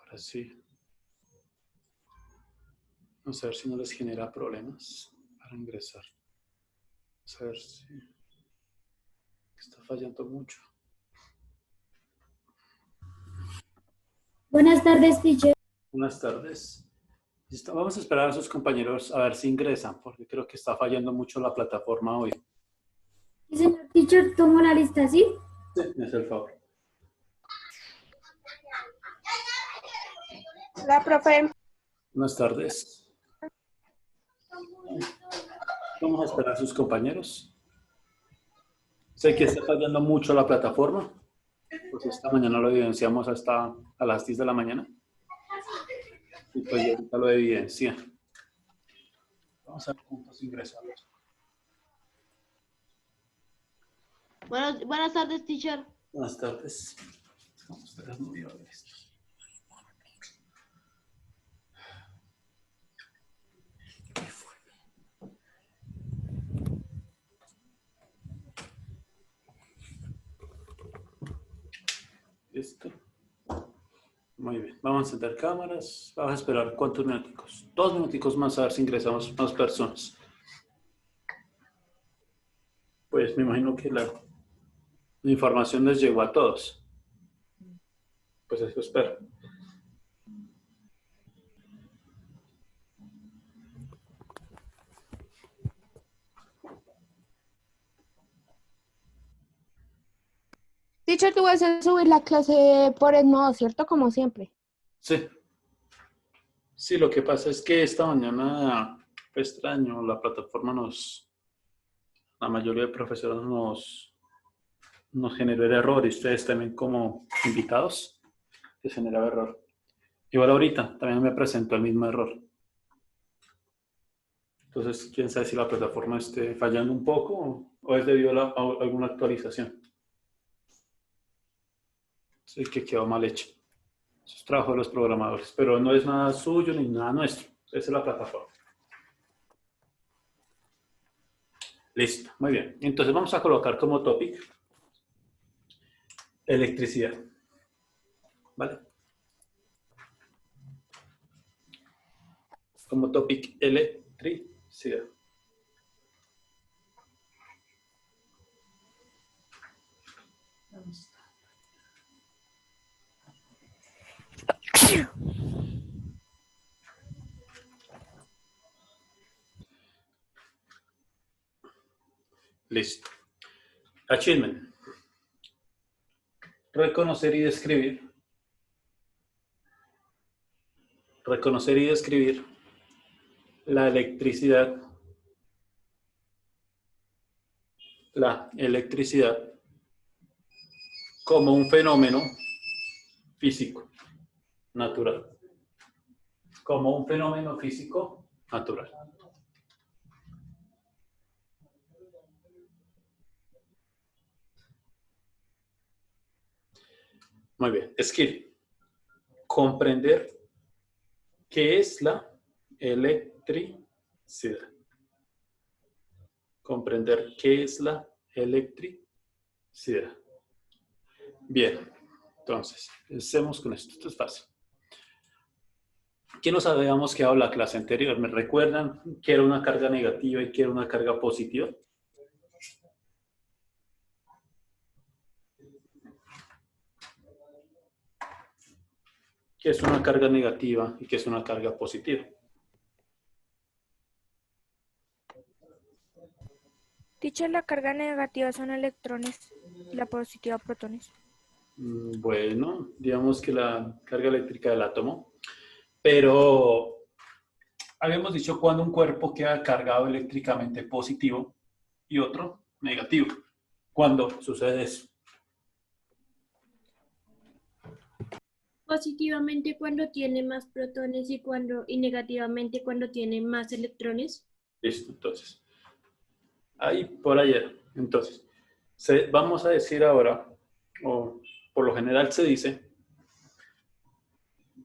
Ahora sí. Vamos a ver si no les genera problemas para ingresar. Vamos a ver si está fallando mucho. Buenas tardes, teacher. Buenas tardes. Listo, vamos a esperar a sus compañeros a ver si ingresan, porque creo que está fallando mucho la plataforma hoy. Sí, señor teacher, tomo la lista, ¿sí? Sí, me hace el favor. Hola, profe. Buenas tardes. Vamos a esperar a sus compañeros. Sé que está fallando mucho la plataforma, pues esta mañana lo evidenciamos hasta a las 10 de la mañana. Y pues ya ahorita lo evidencia. Vamos a ver cuántos ingresamos. Buenas tardes, teacher. Buenas tardes. Vamos a esperar muy bien esto. Listo. Muy bien. Vamos a encender cámaras. Vamos a esperar cuántos minuticos. 2 minuticos más a ver si ingresamos más personas. Pues me imagino que la información les llegó a todos. Pues eso espero. Teacher, tú vas a subir la clase por el modo, ¿cierto? Como siempre. Sí. Sí, lo que pasa es que esta mañana fue extraño. La plataforma la mayoría de profesores nos generó el error y ustedes también como invitados les generaba error. Igual ahorita también me presentó el mismo error. Entonces, quién sabe si la plataforma esté fallando un poco o es debido a alguna actualización. Sí, que quedó mal hecho. Eso es trabajo de los programadores, pero no es nada suyo ni nada nuestro. Esa es la plataforma. Listo, muy bien. Entonces vamos a colocar como topic electricidad. ¿Vale? Como topic electricidad. Listo. Achievement. Reconocer y describir. Reconocer y describir la electricidad. La electricidad como un fenómeno físico natural. Como un fenómeno físico natural. Muy bien. Skill. Comprender qué es la electricidad. Comprender qué es la electricidad. Bien. Entonces, empecemos con esto. Esto es fácil. ¿Qué nos habíamos quedado en la clase anterior? ¿Me recuerdan que era una carga negativa y que era una carga positiva? ¿Qué es una carga negativa y qué es una carga positiva? Teacher, la carga negativa son electrones, la positiva protones. Bueno, digamos que la carga eléctrica del átomo, pero habíamos dicho cuando un cuerpo queda cargado eléctricamente positivo y otro negativo. ¿Cuándo sucede eso? Positivamente cuando tiene más protones y negativamente cuando tiene más electrones. Listo, entonces. Ahí, por allá. Entonces, vamos a decir ahora, o por lo general se dice,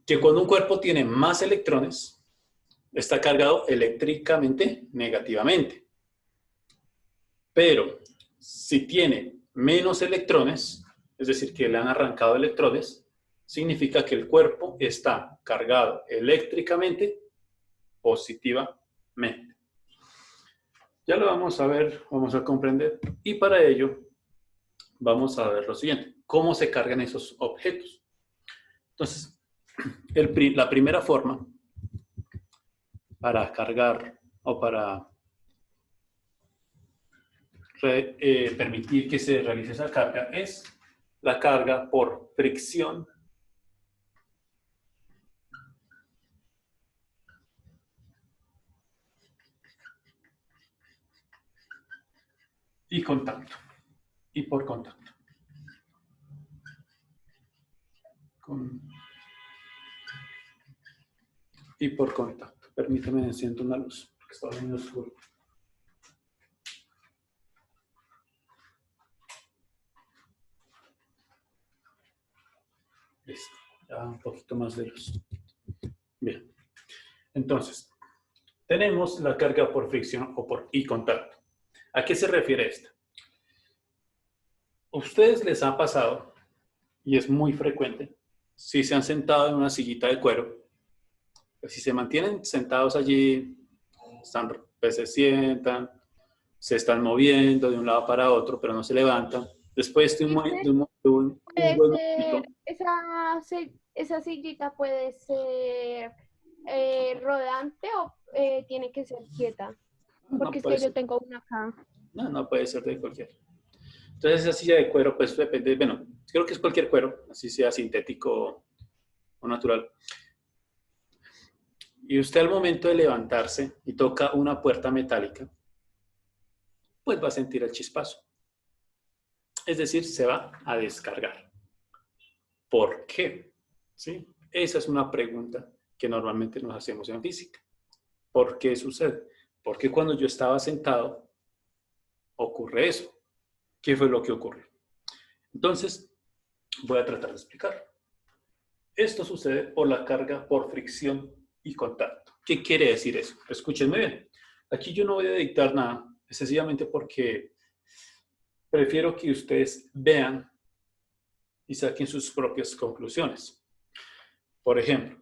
que cuando un cuerpo tiene más electrones, está cargado eléctricamente negativamente. Pero si tiene menos electrones, es decir, que le han arrancado electrones, significa que el cuerpo está cargado eléctricamente positivamente. Ya lo vamos a ver, vamos a comprender. Y para ello vamos a ver lo siguiente. ¿Cómo se cargan esos objetos? Entonces, la primera forma para cargar o para permitir que se realice esa carga es la carga por fricción y contacto, y por contacto. Y por contacto. Permítame, enciendo una luz, porque está bien oscuro. Listo, ya un poquito más de luz. Bien, entonces, tenemos la carga por fricción y contacto. ¿A qué se refiere esta? ¿A ustedes les ha pasado, y es muy frecuente, si se han sentado en una sillita de cuero, pues si se mantienen sentados allí, pues se sientan, se están moviendo de un lado para otro, pero no se levantan, después de un buen momento, esa sillita puede ser rodante o tiene que ser quieta. Porque es que yo tengo una acá. No puede ser de cualquier. Entonces esa silla de cuero, pues depende, bueno, creo que es cualquier cuero, así sea sintético o natural. Y usted al momento de levantarse y toca una puerta metálica, pues va a sentir el chispazo. Es decir, se va a descargar. ¿Por qué? ¿Sí? Esa es una pregunta que normalmente nos hacemos en física. ¿Por qué sucede? Porque cuando yo estaba sentado, ocurre eso. ¿Qué fue lo que ocurrió? Entonces, voy a tratar de explicar. Esto sucede por la carga por fricción y contacto. ¿Qué quiere decir eso? Escúchenme bien. Aquí yo no voy a dictar nada, sencillamente porque prefiero que ustedes vean y saquen sus propias conclusiones. Por ejemplo,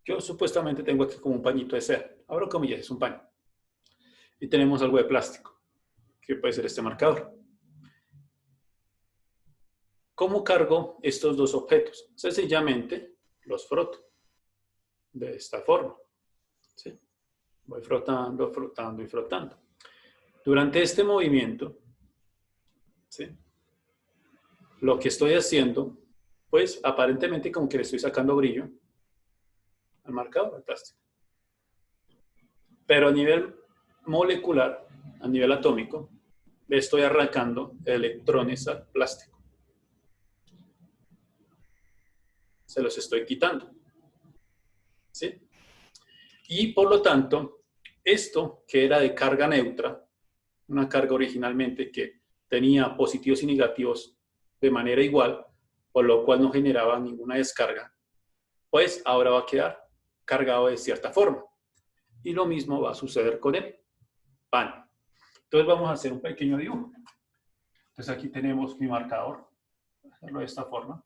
yo supuestamente tengo aquí como un pañito de seda. Abro comillas, es un paño. Y tenemos algo de plástico, que puede ser este marcador. ¿Cómo cargo estos dos objetos? Sencillamente los froto de esta forma. ¿Sí? Voy frotando, frotando y frotando. Durante este movimiento, ¿sí?, lo que estoy haciendo, pues aparentemente como que le estoy sacando brillo al marcador, al plástico. Pero a nivel molecular, a nivel atómico, le estoy arrancando electrones al plástico. Se los estoy quitando. ¿Sí? Y por lo tanto, esto que era de carga neutra, una carga originalmente que tenía positivos y negativos de manera igual, por lo cual no generaba ninguna descarga, pues ahora va a quedar cargado de cierta forma. Y lo mismo va a suceder con el pan. Entonces vamos a hacer un pequeño dibujo. Entonces aquí tenemos mi marcador. Voy a hacerlo de esta forma.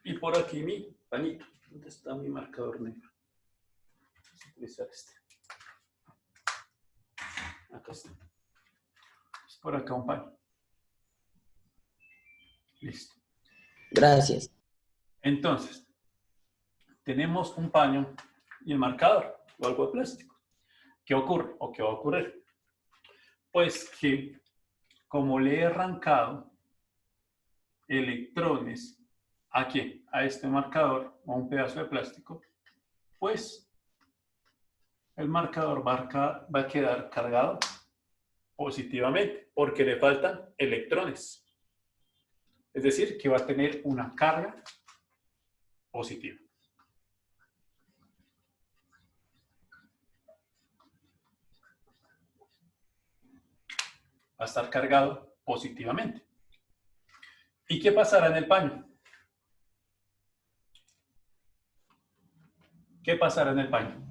Y por aquí mi pañito. ¿Dónde está mi marcador negro? Vamos a utilizar este. Acá está. Es por acá un paño. Listo. Gracias. Entonces, tenemos un paño y el marcador o algo de plástico. ¿Qué ocurre o qué va a ocurrir? Pues que como le he arrancado electrones aquí a este marcador o a un pedazo de plástico, pues el marcador va a quedar cargado positivamente porque le faltan electrones. Es decir, que va a tener una carga positiva. Va a estar cargado positivamente. ¿Y qué pasará en el paño? ¿Qué pasará en el paño?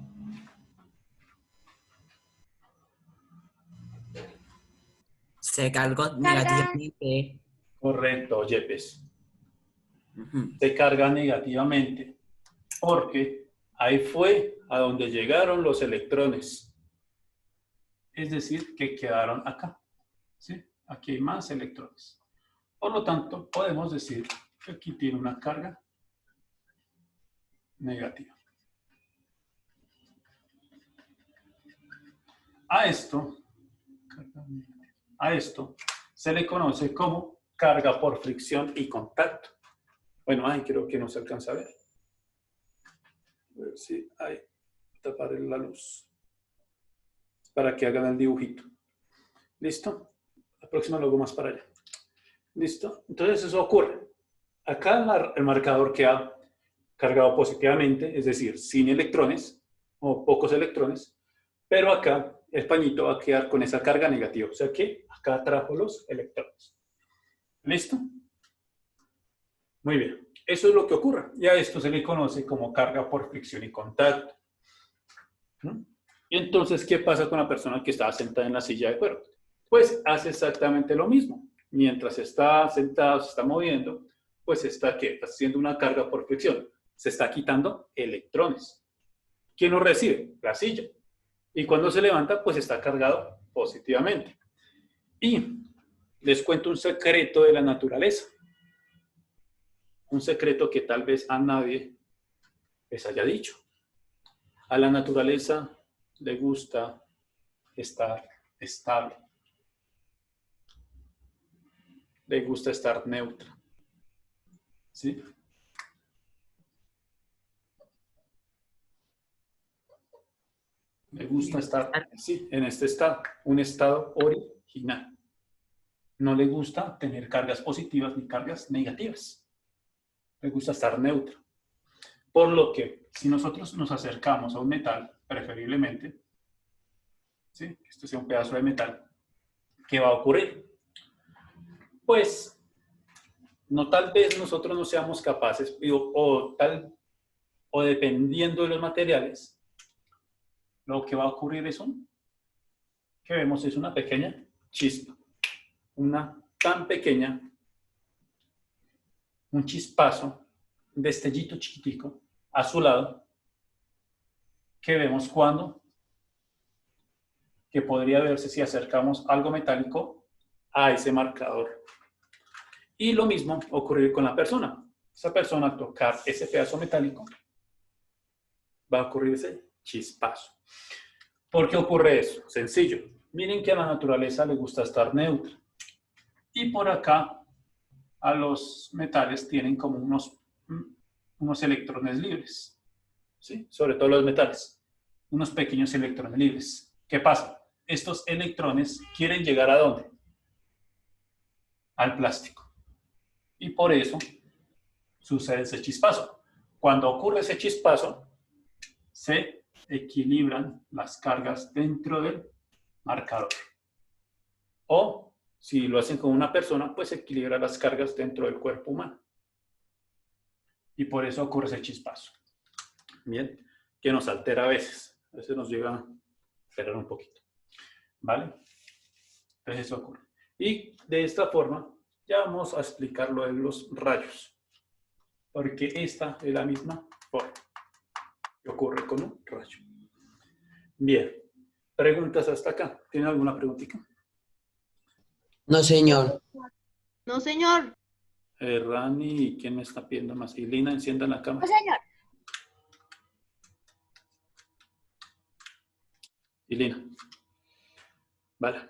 Se cargó negativamente. Correcto, Yepes. Se carga negativamente porque ahí fue a donde llegaron los electrones. Es decir, que quedaron acá. ¿Sí? Aquí hay más electrones. Por lo tanto, podemos decir que aquí tiene una carga negativa. A esto se le conoce como carga por fricción y contacto. Bueno, ahí creo que no se alcanza a ver. A ver si ahí tapar la luz para que hagan el dibujito. ¿Listo? La próxima luego más para allá. ¿Listo? Entonces eso ocurre. Acá el marcador queda cargado positivamente, es decir, sin electrones o pocos electrones, pero acá el pañito va a quedar con esa carga negativa, o sea que acá trajo los electrones. ¿Listo? Muy bien. Eso es lo que ocurre. Y a esto se le conoce como carga por fricción y contacto. Y entonces, ¿qué pasa con la persona que está sentada en la silla de cuero? Pues hace exactamente lo mismo. Mientras está sentado, se está moviendo, pues está haciendo una carga por fricción. Se está quitando electrones. ¿Quién los recibe? La silla. Y cuando se levanta, pues está cargado positivamente. Y les cuento un secreto de la naturaleza. Un secreto que tal vez a nadie les haya dicho. A la naturaleza le gusta estar estable. Le gusta estar neutra. ¿Sí? Le gusta estar, sí, en este estado, un estado original. No le gusta tener cargas positivas ni cargas negativas. Le gusta estar neutro. Por lo que, si nosotros nos acercamos a un metal, preferiblemente, ¿sí? Que esto sea un pedazo de metal, ¿qué va a ocurrir? Pues, no tal vez nosotros no seamos capaces, o dependiendo de los materiales, lo que va a ocurrir es que vemos es una pequeña chispa. Una tan pequeña, un chispazo, un destellito chiquitico, a su lado, que vemos que podría verse si acercamos algo metálico a ese marcador. Y lo mismo ocurrir con la persona. Esa persona al tocar ese pedazo metálico, va a ocurrir ese chispazo. ¿Por qué ocurre eso? Sencillo. Miren que a la naturaleza le gusta estar neutra. Y por acá, a los metales tienen como unos electrones libres. ¿Sí? Sobre todo los metales. Unos pequeños electrones libres. ¿Qué pasa? Estos electrones quieren llegar ¿a dónde? Al plástico. Y por eso sucede ese chispazo. Cuando ocurre ese chispazo, se equilibran las cargas dentro del marcador. O, si lo hacen con una persona, pues equilibra las cargas dentro del cuerpo humano. Y por eso ocurre ese chispazo. Bien, que nos altera a veces. A veces nos llega a alterar un poquito. ¿Vale? Entonces eso ocurre. Y de esta forma, ya vamos a explicar lo de los rayos. Porque esta es la misma forma que ocurre con un rayo. Bien. ¿Preguntas hasta acá? ¿Tienen alguna preguntita? No, señor. No, señor. Rani, ¿quién me está pidiendo más? Y Lina, enciendan la cámara. No, señor. Y Lina. Vale.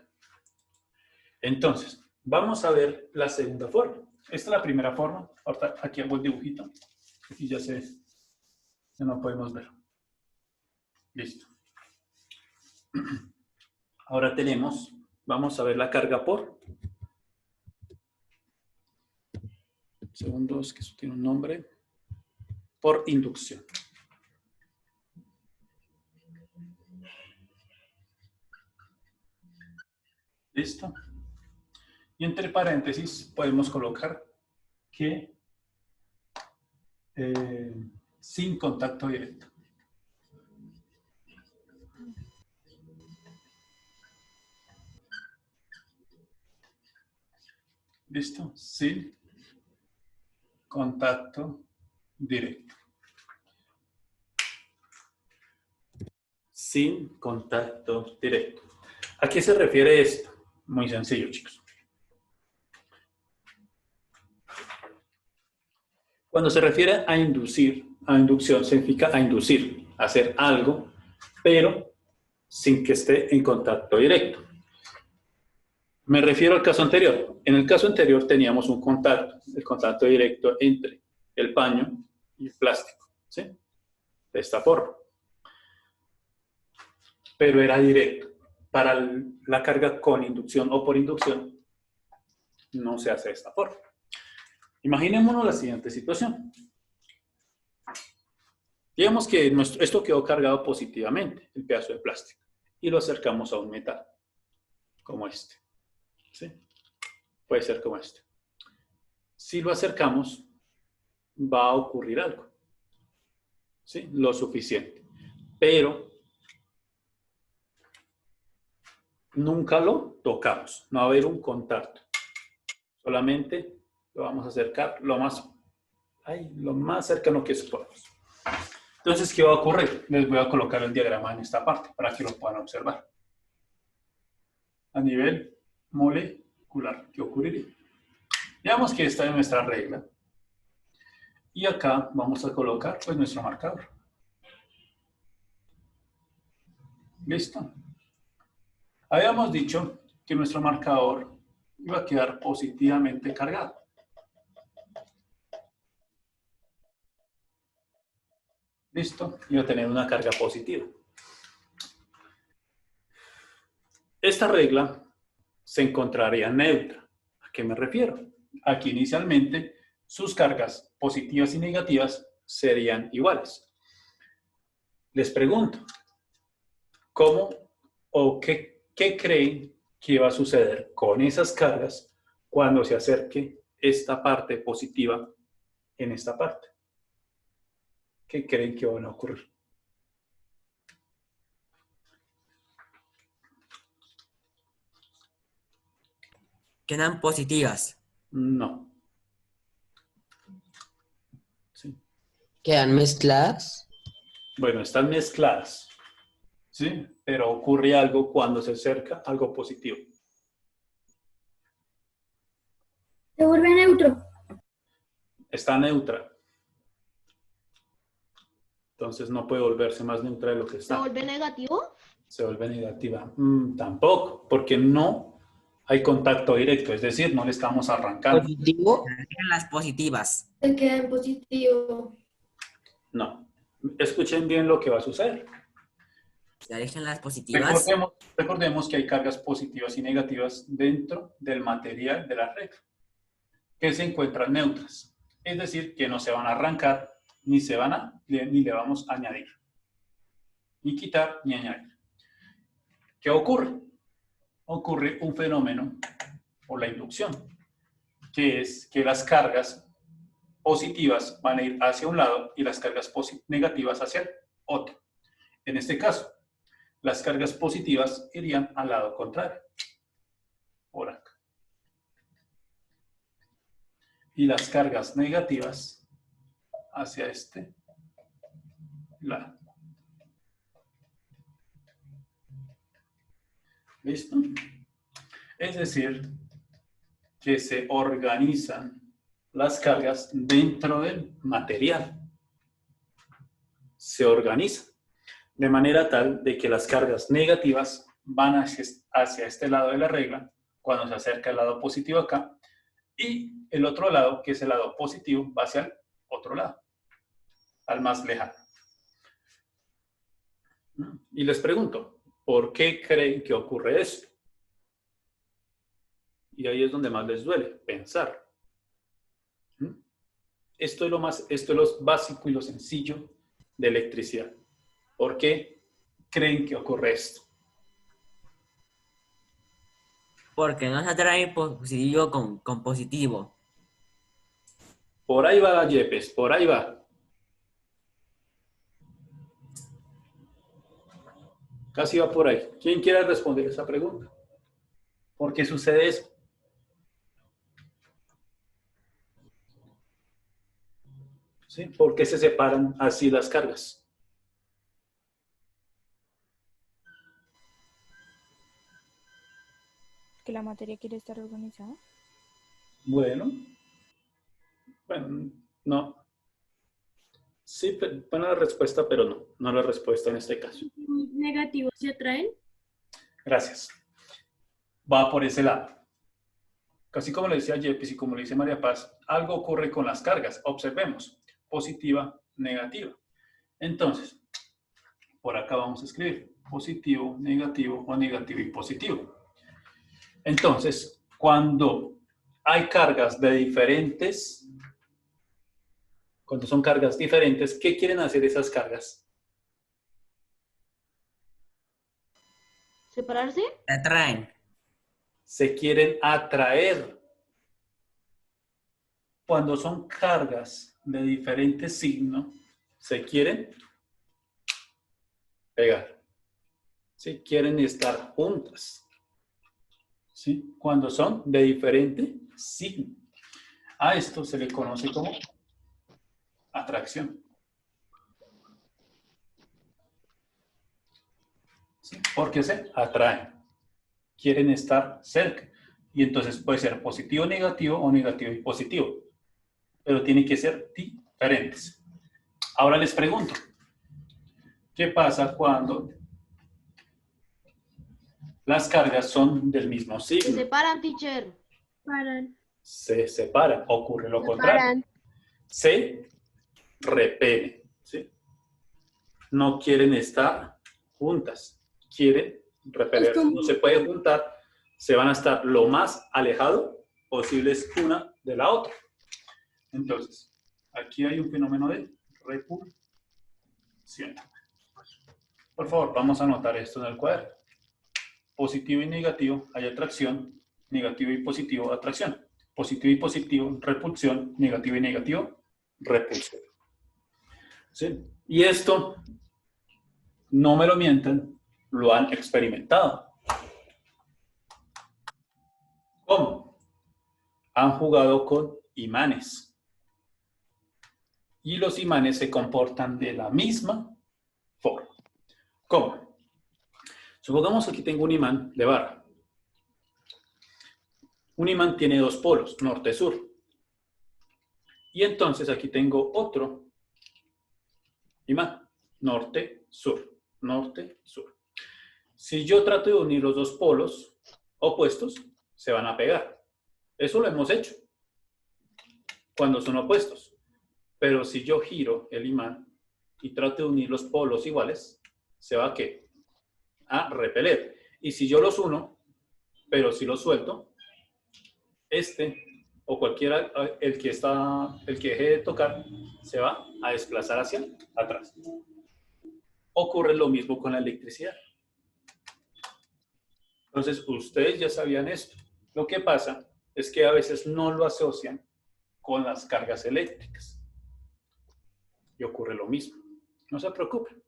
Entonces, vamos a ver la segunda forma. Esta es la primera forma. Ahorita aquí hago el dibujito. Aquí ya no podemos ver. Listo. Ahora vamos a ver la carga por. Segundos, que eso tiene un nombre. Por inducción. ¿Listo? Y entre paréntesis podemos colocar que sin contacto directo. ¿Listo? Sin contacto directo. Sin contacto directo. ¿A qué se refiere esto? Muy sencillo, chicos. Cuando se refiere a inducir, a inducción significa a inducir, hacer algo, pero sin que esté en contacto directo. Me refiero al caso anterior. En el caso anterior teníamos un contacto, el contacto directo entre el paño y el plástico, ¿sí? De esta forma. Pero era directo. Para la carga con inducción o por inducción, no se hace de esta forma. Imaginémonos la siguiente situación. Digamos que esto quedó cargado positivamente, el pedazo de plástico, y lo acercamos a un metal, como este. ¿Sí? Puede ser como este. Si lo acercamos, va a ocurrir algo. ¿Sí? Lo suficiente. Pero nunca lo tocamos. No va a haber un contacto. Solamente lo vamos a acercar lo más cercano que podamos. Entonces, ¿qué va a ocurrir? Les voy a colocar el diagrama en esta parte para que lo puedan observar. A nivel molecular, ¿qué ocurriría? Digamos que esta es nuestra regla. Y acá vamos a colocar pues nuestro marcador. ¿Listo? Habíamos dicho que nuestro marcador iba a quedar positivamente cargado. ¿Listo? Iba a tener una carga positiva. Esta regla se encontraría neutra. ¿A qué me refiero? Aquí inicialmente sus cargas positivas y negativas serían iguales. Les pregunto, ¿cómo o qué creen que va a suceder con esas cargas cuando se acerque esta parte positiva en esta parte? ¿Qué creen que van a ocurrir? Quedan positivas. No. Sí. Quedan mezcladas. Bueno, están mezcladas, ¿sí? Pero ocurre algo cuando se acerca algo positivo. Se vuelve neutro. Está neutra. Entonces no puede volverse más neutra de lo que ¿Se está. vuelve negativo? Se vuelve negativa. Tampoco, porque no hay contacto directo, es decir, no le estamos arrancando. Positivo. Las positivas. Se queda en positivo. No. Escuchen bien lo que va a suceder. Se alejan las positivas. Recordemos que hay cargas positivas y negativas dentro del material de la regla, que se encuentran neutras. Es decir, que no se van a arrancar, ni le vamos a añadir. Ni quitar, ni añadir. ¿Qué ocurre? Ocurre un fenómeno o la inducción, que es que las cargas positivas van a ir hacia un lado y las cargas negativas hacia otro. En este caso, las cargas positivas irían al lado contrario, por acá. Y las cargas negativas hacia este lado. ¿Listo? Es decir, que se organizan las cargas dentro del material. Se organizan de manera tal de que las cargas negativas van hacia este lado de la regla cuando se acerca el lado positivo acá y el otro lado, que es el lado positivo, va hacia el otro lado, al más lejano. Y les pregunto, ¿por qué creen que ocurre esto? Y ahí es donde más les duele, pensar. Esto es lo básico y lo sencillo de electricidad. ¿Por qué creen que ocurre esto? Porque no se atrae positivo con positivo. Por ahí va, Yepes, por ahí va. Casi va por ahí. ¿Quién quiere responder esa pregunta? ¿Por qué sucede eso? ¿Sí? ¿Por qué se separan así las cargas? Que la materia quiere estar organizada. Bueno, no. Sí, buena la respuesta, pero no. No la respuesta en este caso. ¿Negativos se atraen? Gracias. Va por ese lado. Casi como le decía Yepis y como le dice María Paz, algo ocurre con las cargas. Observemos. Positiva, negativa. Entonces, por acá vamos a escribir positivo, negativo o negativo y positivo. Entonces, cuando hay cargas de diferentes, cuando son cargas diferentes, ¿qué quieren hacer esas cargas? ¿Separarse? Se atraen. Se quieren atraer. Cuando son cargas de diferentes signos, se quieren pegar. ¿Sí? Quieren estar juntas. ¿Sí? Cuando son de diferente signo. A esto se le conoce como atracción. ¿Sí? Porque se atraen. Quieren estar cerca. Y entonces puede ser positivo, negativo o negativo y positivo. Pero tienen que ser diferentes. Ahora les pregunto, ¿qué pasa cuando las cargas son del mismo Se signo? separan, teacher. Paran. Se separan, ocurre lo contrario. Se repelen, ¿sí? No quieren estar juntas, quieren repelerse. No se pueden juntar, se van a estar lo más alejado posibles una de la otra. Entonces, aquí hay un fenómeno de repulsión. Por favor, vamos a anotar esto en el cuaderno. Positivo y negativo hay atracción, negativo y positivo atracción. Positivo y positivo, repulsión, negativo y negativo, repulsión. ¿Sí? Y esto, no me lo mientan, lo han experimentado. ¿Cómo? Han jugado con imanes. Y los imanes se comportan de la misma forma. ¿Cómo? Supongamos que aquí tengo un imán de barra. Un imán tiene dos polos, norte-sur. Y entonces aquí tengo otro imán, norte-sur, norte-sur. Si yo trato de unir los dos polos opuestos, se van a pegar. Eso lo hemos hecho cuando son opuestos. Pero si yo giro el imán y trato de unir los polos iguales, se va a repeler. Y si yo los uno, pero si los suelto, este o cualquiera, el que deje de tocar, se va a desplazar hacia atrás. Ocurre lo mismo con la electricidad. Entonces, ustedes ya sabían esto. Lo que pasa es que a veces no lo asocian con las cargas eléctricas. Y ocurre lo mismo. No se preocupen.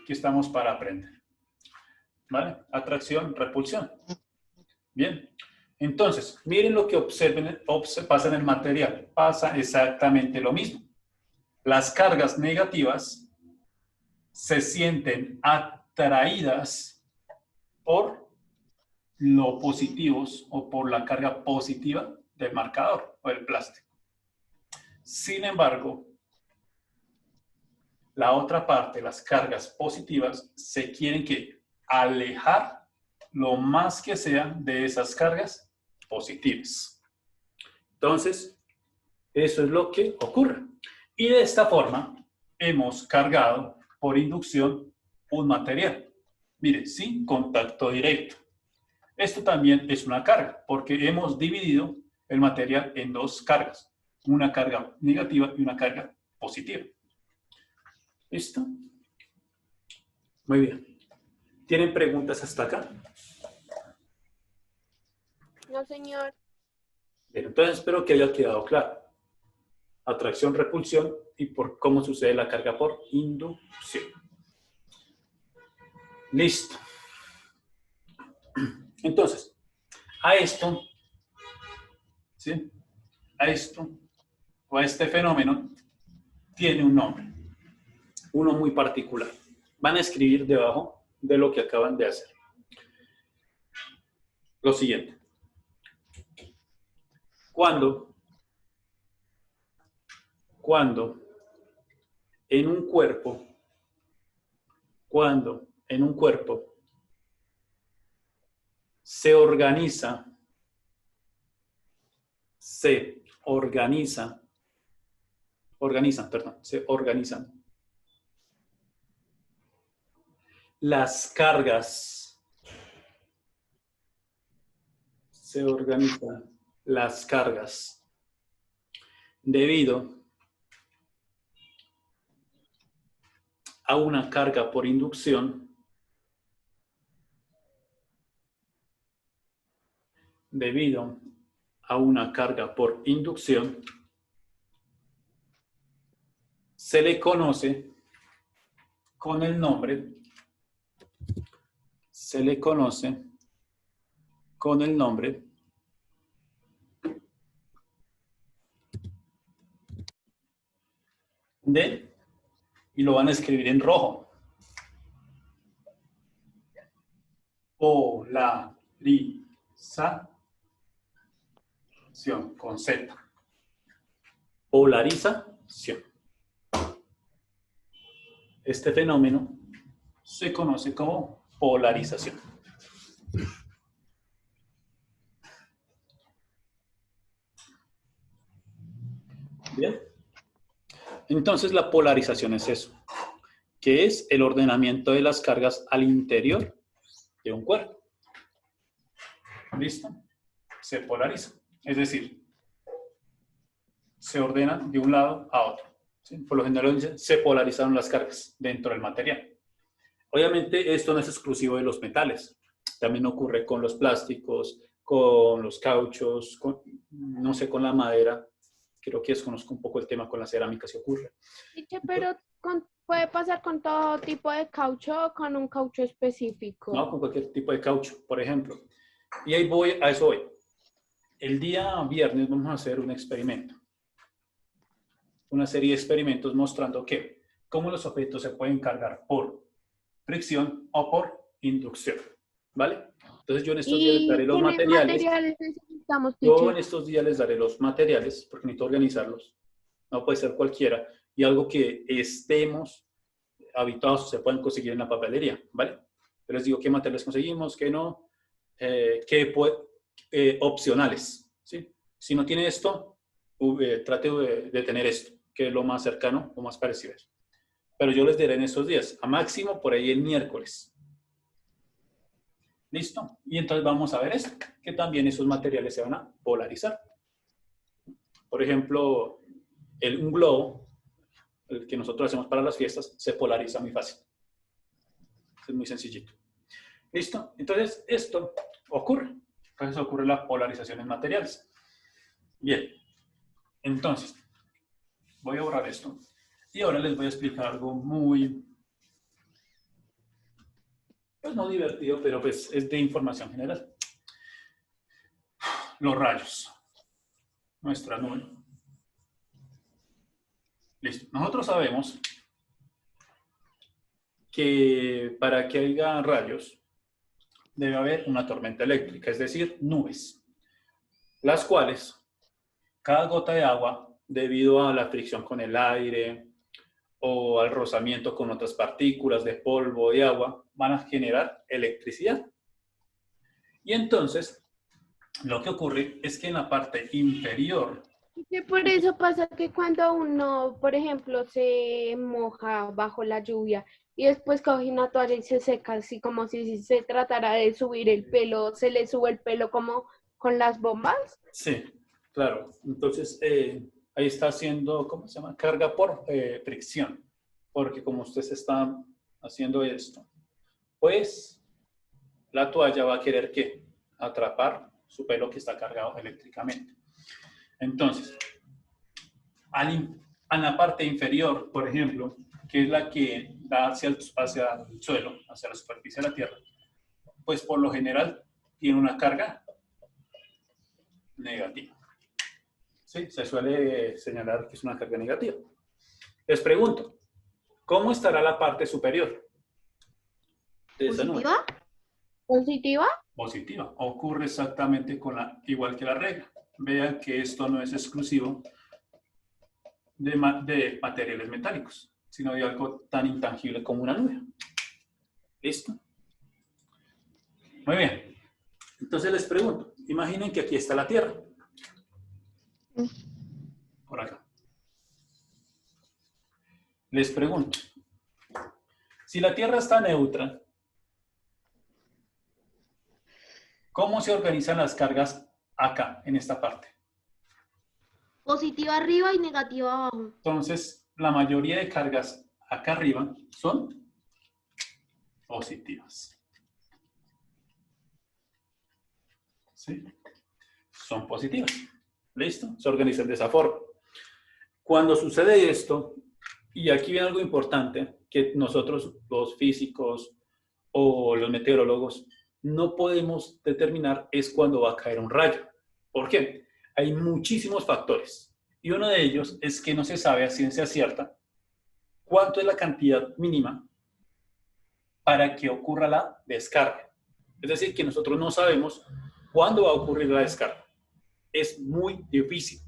Aquí estamos para aprender. ¿Vale? Atracción, repulsión. Bien. Entonces, miren lo que pasa en el material. Pasa exactamente lo mismo. Las cargas negativas se sienten atraídas por lo positivos o por la carga positiva del marcador o del plástico. Sin embargo, la otra parte, las cargas positivas, se quieren alejar lo más que sea de esas cargas positivas. Entonces, eso es lo que ocurre. Y de esta forma, hemos cargado por inducción un material. Mire, sin contacto directo. Esto también es una carga, porque hemos dividido el material en dos cargas. Una carga negativa y una carga positiva. ¿Listo? Muy bien. ¿Tienen preguntas hasta acá? No, señor. Bien, entonces espero que haya quedado claro. Atracción, repulsión y por cómo sucede la carga por inducción. Listo. Entonces, a esto, ¿sí? A esto o a este fenómeno tiene un nombre, uno muy particular. Van a escribir debajo de lo que acaban de hacer. Lo siguiente. Cuando en un cuerpo se organizan las cargas, debido a una carga por inducción, se le conoce con el nombre de, y lo van a escribir en rojo, polarización, con Z. Polarización. Este fenómeno se conoce como polarización. Bien. Entonces la polarización es eso, que es el ordenamiento de las cargas al interior de un cuerpo. ¿Listo? Se polariza. Es decir, se ordena de un lado a otro. ¿Sí? Por lo general se polarizaron las cargas dentro del material. Obviamente esto no es exclusivo de los metales. También ocurre con los plásticos, con los cauchos, no sé, con la madera. Creo que desconozco un poco el tema con la cerámica, si ocurre. Pero puede pasar con todo tipo de caucho o con un caucho específico. No, con cualquier tipo de caucho, por ejemplo. Y ahí voy, a eso voy. El día viernes vamos a hacer un experimento. Una serie de experimentos mostrando que cómo los objetos se pueden cargar por fricción o por inducción. ¿Vale? Entonces yo en estos días les daré los materiales. Yo en estos días les daré los materiales porque necesito organizarlos. No puede ser cualquiera. Y algo que estemos habituados se pueden conseguir en la papelería. ¿Vale? Yo les digo qué materiales conseguimos, qué no, opcionales. ¿Sí? Si no tiene esto, trate de tener esto, que es lo más cercano o más parecido. Pero yo les daré en estos días, a máximo por ahí el miércoles. ¿Listo? Y entonces vamos a ver esto, que también esos materiales se van a polarizar. Por ejemplo, un globo, el que nosotros hacemos para las fiestas, se polariza muy fácil. Es muy sencillito. ¿Listo? Entonces, esto ocurre. Entonces ocurre la polarización en materiales. Bien. Entonces, voy a borrar esto. Y ahora les voy a explicar algo muy... pues no divertido, pero pues es de información general. Los rayos. Nuestra nube. Listo. Nosotros sabemos que para que haya rayos debe haber una tormenta eléctrica, es decir, nubes, las cuales cada gota de agua, debido a la fricción con el aire o al rozamiento con otras partículas de polvo y agua, van a generar electricidad. Y entonces, lo que ocurre es que en la parte inferior... Y por eso pasa que cuando uno, por ejemplo, se moja bajo la lluvia y después coge una toalla y se seca, así como si se tratara de subir el pelo, se le sube el pelo como con las bombas. Sí, claro. Entonces, ahí está haciendo, ¿cómo se llama? Carga por fricción. Porque como ustedes están haciendo esto, pues la toalla va a querer ¿qué? Atrapar su pelo que está cargado eléctricamente. Entonces, en la parte inferior, por ejemplo, que es la que da hacia el suelo, hacia la superficie de la Tierra, pues por lo general tiene una carga negativa. ¿sí? Se suele señalar que es una carga negativa. Les pregunto, ¿cómo estará la parte superior de esa nube? ¿Positiva? ¿Positiva? Positiva. Ocurre exactamente igual que la regla. Vean que esto no es exclusivo de materiales metálicos, sino de algo tan intangible como una nube. ¿Listo? Muy bien. Entonces les pregunto, imaginen que aquí está la Tierra. Por acá. Les pregunto, si la Tierra está neutra, ¿cómo se organizan las cargas acá, en esta parte? Positiva arriba y negativa abajo. Entonces, la mayoría de cargas acá arriba son positivas. ¿Sí? Son positivas. ¿Listo? Se organizan de esa forma. Cuando sucede esto, y aquí viene algo importante, que nosotros, los físicos o los meteorólogos, no podemos determinar es cuando va a caer un rayo. ¿Por qué? Hay muchísimos factores. Y uno de ellos es que no se sabe a ciencia cierta cuánto es la cantidad mínima para que ocurra la descarga. Es decir, que nosotros no sabemos cuándo va a ocurrir la descarga. Es muy difícil.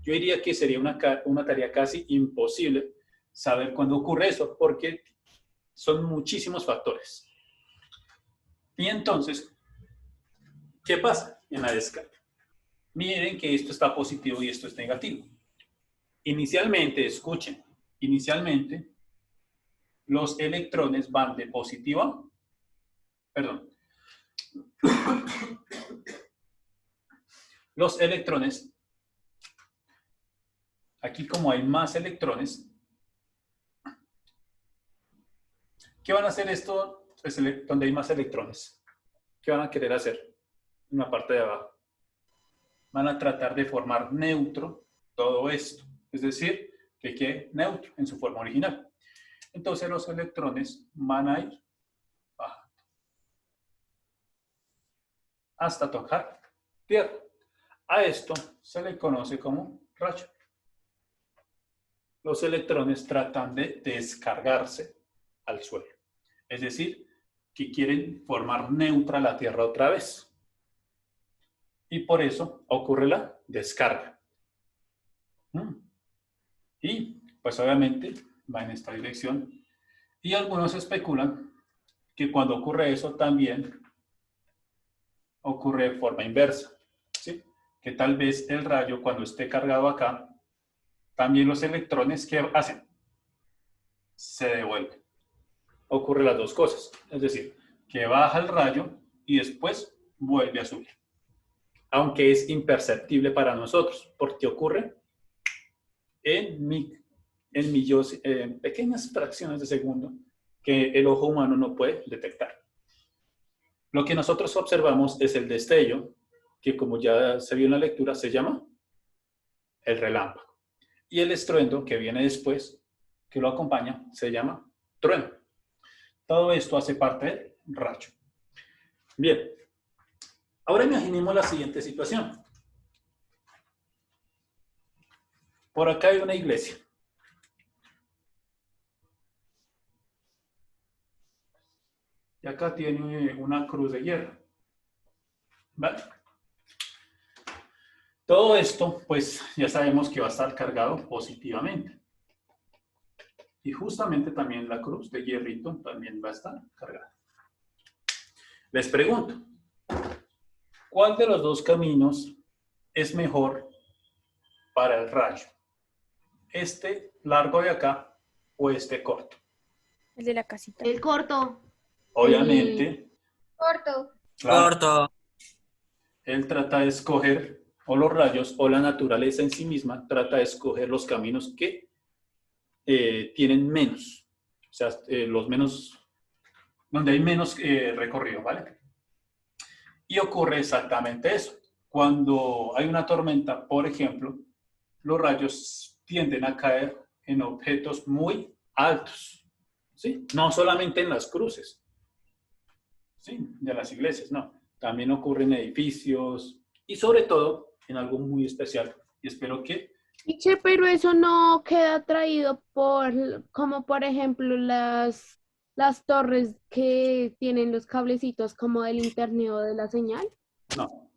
Yo diría que sería una tarea casi imposible saber cuándo ocurre eso, porque son muchísimos factores. Y entonces, ¿qué pasa en la descarga? Miren que esto está positivo y esto es negativo. Inicialmente, escuchen, inicialmente los electrones van de positiva, perdón, los electrones, aquí como hay más electrones, ¿qué van a hacer esto donde hay más electrones? ¿Qué van a querer hacer en la parte de abajo? Van a tratar de formar neutro todo esto, es decir, que quede neutro en su forma original. Entonces los electrones van a ir bajando hasta tocar tierra. A esto se le conoce como rayo. Los electrones tratan de descargarse al suelo, es decir, que quieren formar neutra la Tierra otra vez. Y por eso ocurre la descarga. Y pues obviamente va en esta dirección. Y algunos especulan que cuando ocurre eso también ocurre de forma inversa. ¿Sí? Que tal vez el rayo cuando esté cargado acá, también los electrones que hacen se devuelven. Ocurre las dos cosas. Es decir, que baja el rayo y después vuelve a subir. Aunque es imperceptible para nosotros, porque ocurre en pequeñas fracciones de segundo que el ojo humano no puede detectar. Lo que nosotros observamos es el destello, que como ya se vio en la lectura, se llama el relámpago. Y el estruendo que viene después, que lo acompaña, se llama trueno. Todo esto hace parte del rayo. Bien. Ahora imaginemos la siguiente situación. Por acá hay una iglesia. Y acá tiene una cruz de hierro. ¿Vale? Todo esto, pues ya sabemos que va a estar cargado positivamente. Y justamente también la cruz de hierrito también va a estar cargada. Les pregunto, ¿cuál de los dos caminos es mejor para el rayo? ¿Este largo de acá o este corto? El de la casita. El corto. Obviamente, Corto. claro, Corto. él trata de escoger, o los rayos, o la naturaleza en sí misma, trata de escoger los caminos que tienen menos. O sea, los menos, donde hay menos recorrido, ¿vale? Y ocurre exactamente eso. Cuando hay una tormenta, por ejemplo, los rayos tienden a caer en objetos muy altos, ¿sí? No solamente en las cruces, ¿sí? De las iglesias, no. También ocurre en edificios y sobre todo en algo muy especial, Y espero que... Teacher, pero eso no queda atraído por, como por ejemplo, las torres que tienen los cablecitos como del internet o de la señal. No.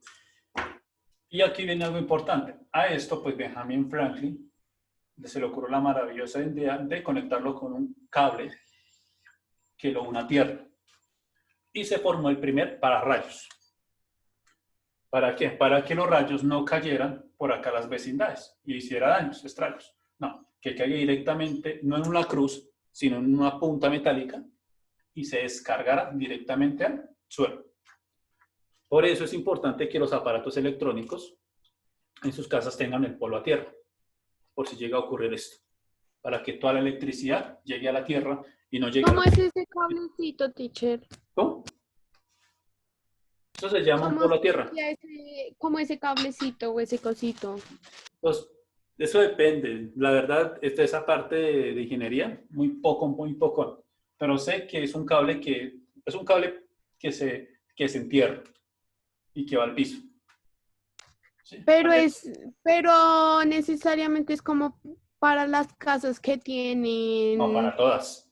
Y aquí viene algo importante. A esto, pues Benjamin Franklin se le ocurrió la maravillosa idea de conectarlo con un cable que lo une a tierra. Y se formó el primer pararrayos. ¿Para qué? Para que los rayos no cayeran por acá a las vecindades y hiciera daños, estragos. No, que caiga directamente, no en una cruz, sino en una punta metálica y se descargara directamente al suelo. Por eso es importante que los aparatos electrónicos en sus casas tengan el polo a tierra, por si llega a ocurrir esto, para que toda la electricidad llegue a la tierra y no llegue ¿Cómo a... es ese cablecito, teacher? ¿Cómo? Eso se llama un ¿Cómo polo a tierra. sería como ese cablecito o ese cosito? Pues eso depende. La verdad, esa parte de ingeniería, muy poco. Pero sé que es un cable que se entierra y que va al piso. ¿Sí? Pero necesariamente es como para las casas que tienen. No, para todas.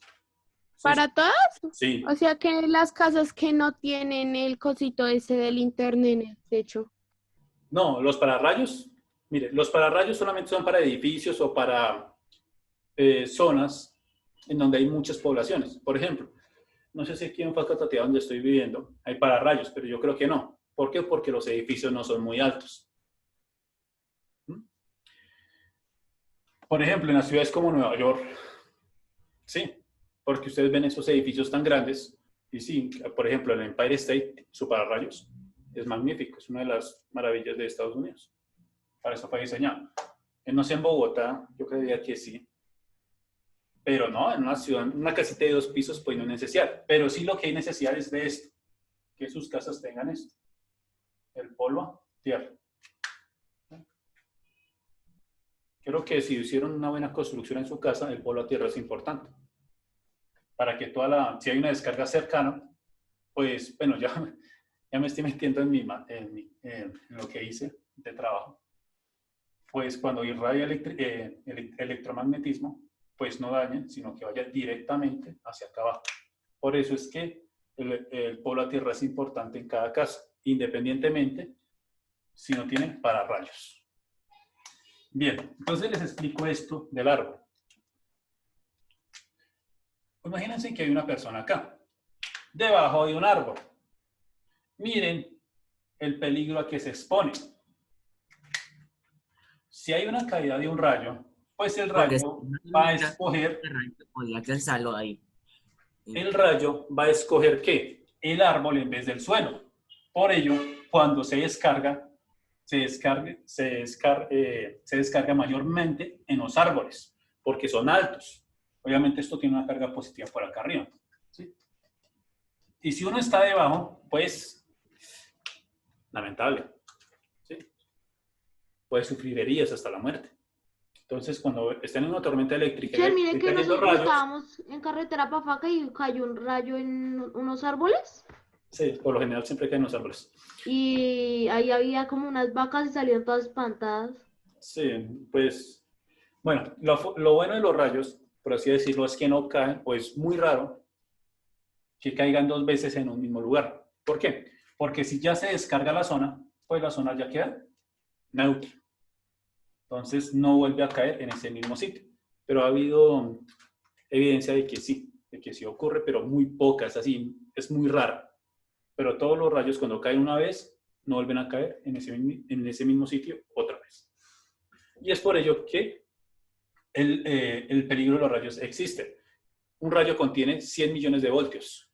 Sí, ¿Para todas? sí. O sea que las casas que no tienen el cosito ese del internet en el techo. No, los pararrayos, mire, los pararrayos solamente son para edificios o para zonas en donde hay muchas poblaciones. Por ejemplo, no sé si aquí en Facatativá, donde estoy viviendo, hay pararrayos, pero yo creo que no. ¿Por qué? Porque los edificios no son muy altos. ¿Mm? Por ejemplo, en las ciudades como Nueva York, sí, porque ustedes ven esos edificios tan grandes, y sí, por ejemplo, el Empire State, su pararrayos, es magnífico, es una de las maravillas de Estados Unidos. Para eso fue diseñado. No sé, en Bogotá, yo creería que sí. Pero no, en una ciudad, en una casita de 2 pisos, pues no hay necesidad. Pero sí lo que hay necesidad es de esto, que sus casas tengan esto. El polo a tierra. Creo que si hicieron una buena construcción en su casa, el polo a tierra es importante. Para que si hay una descarga cercana, pues, bueno, ya me estoy metiendo en lo que hice de trabajo. Pues cuando irradia electromagnetismo, pues no dañen, sino que vaya directamente hacia acá abajo. Por eso es que el polo a tierra es importante en cada casa, independientemente si no tienen pararrayos. Bien, entonces les explico esto del árbol. Imagínense que hay una persona acá, debajo de un árbol. Miren el peligro a que se expone. Si hay una caída de un rayo, pues el rayo va a escoger... El rayo va a escoger ¿qué? El árbol en vez del suelo. Por ello, cuando se descarga mayormente en los árboles, porque son altos. Obviamente esto tiene una carga positiva por acá arriba. ¿Sí? Y si uno está debajo, pues, lamentable. ¿Sí? Puede sufrir heridas hasta la muerte. Entonces, cuando estén en una tormenta eléctrica... Che, mire que nosotros rayos, estábamos en carretera para Faca y cayó un rayo en unos árboles. Sí, por lo general siempre caen los árboles. Y ahí había como unas vacas y salieron todas espantadas. Sí, pues, bueno, lo bueno de los rayos, por así decirlo, es que no caen, o es muy raro que caigan 2 veces en un mismo lugar. ¿Por qué? Porque si ya se descarga la zona, pues la zona ya queda neutra. Entonces no vuelve a caer en ese mismo sitio. Pero ha habido evidencia de que sí ocurre, pero muy pocas, así, es muy rara. Pero todos los rayos cuando caen una vez, no vuelven a caer en ese mismo sitio otra vez. Y es por ello que el peligro de los rayos existe. Un rayo contiene 100 millones de voltios.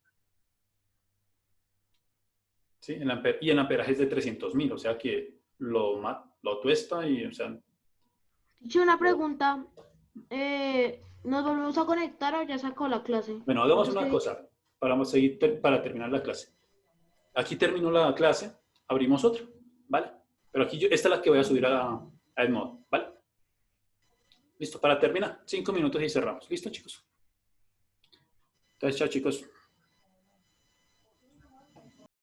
¿Sí? Y el amperaje es de 300.000, o sea que lo tuesta y, o sea... Che, una pregunta. ¿Nos volvemos a conectar o ya sacó la clase? Bueno, hagamos una cosa para terminar la clase. Aquí terminó la clase, abrimos otra, ¿vale? Pero aquí esta es la que voy a subir a Edmodo, ¿vale? Listo, para terminar, 5 minutos y cerramos. ¿Listo, chicos? Entonces, chao, chicos.